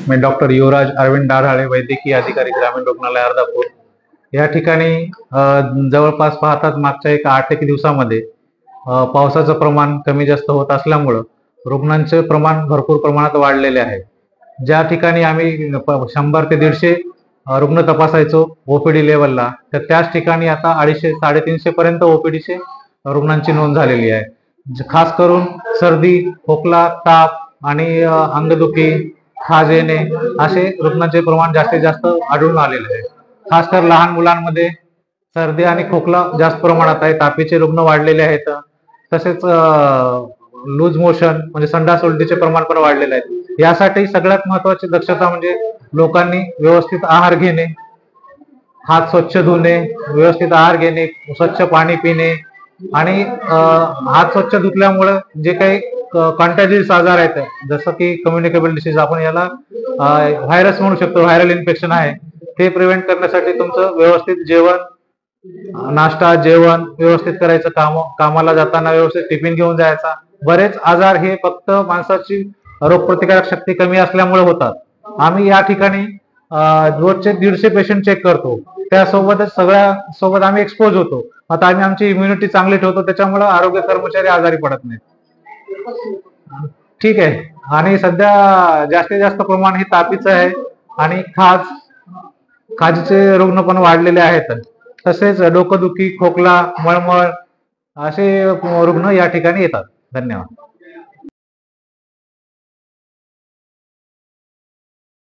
मी doctor युवराज अरविंद डारहाळे, वैद्यकीय अधिकारी, ग्रामीण रुग्णालय अर्धापूर या ठिकाणी जवळपास पाहतात मागच्या 8 दिवसामध्ये पावसाचं प्रमाण कमी जास्त होत असल्यामुळं रुग्णांचे प्रमाण भरपूर प्रमाणात वाढलेले आहे। ज्या ठिकाणी आम्ही 100 ते 150 रुग्ण तपासायचो ओपीडी लेवलला, तर त्याच ठिकाणी आता 250-350 पर्यंत ओपीडीचे रुग्णांची नोंद झालेली आहे। खास करून सर्दी, खोकला, ताप आणि अंगदुखी, खाज येणे असे रुग्णांचे प्रमाण जास्तीत जास्त आढळून आलेले आहे। खास कर लहान मुलांमध्ये सर्दी आणि खोकला जास्त प्रमाणात आहे, तापीचे रुग्ण वाढलेले आहेत। तसेच लूज मोशन म्हणजे संडास उलटीचे प्रमाण पण वाढलेले आहे। यासाठी सगळ्यात महत्त्वाची दक्षता म्हणजे लोकांनी व्यवस्थित आहार घेणे, हात स्वच्छ धुणे, व्यवस्थित आहार घेणे, स्वच्छ पाणी पिणे आणि हात स्वच्छ धुतल्यामुळे जे काही कॉन्टॅजियस आजार आहेत जसं की कम्युनिकेबल डिसीज आपण याला व्हायरस म्हणू शकतो, व्हायरल इन्फेक्शन आहे, ते प्रिव्हेंट करण्यासाठी तुमचं व्यवस्थित जेवण, नाश्ता, जेवण व्यवस्थित करायचं, कामाला जाताना व्यवस्थित टिफिन घेऊन जायचा। बरेच आजार हे फक्त माणसाची रोगप्रतिकारक शक्ती कमी असल्यामुळे होतात। आम्ही या ठिकाणी रोजचे 150 पेशंट चेक करतो, त्यासोबतच सगळ्यासोबत आम्ही एक्सपोज होतो। आता आम्ही आमची इम्युनिटी चांगली ठेवतो, त्याच्यामुळे आरोग्य कर्मचारी आजारी पडत नाहीत। ठीक आहे। आणि सध्या जास्तीत जास्त प्रमाण हे तापीचं आहे आणि खाजचे रुग्ण पण वाढलेले आहेत। तसेच डोकंदुखी, खोकला, मळमळ असे रुग्ण या ठिकाणी येतात। धन्यवाद।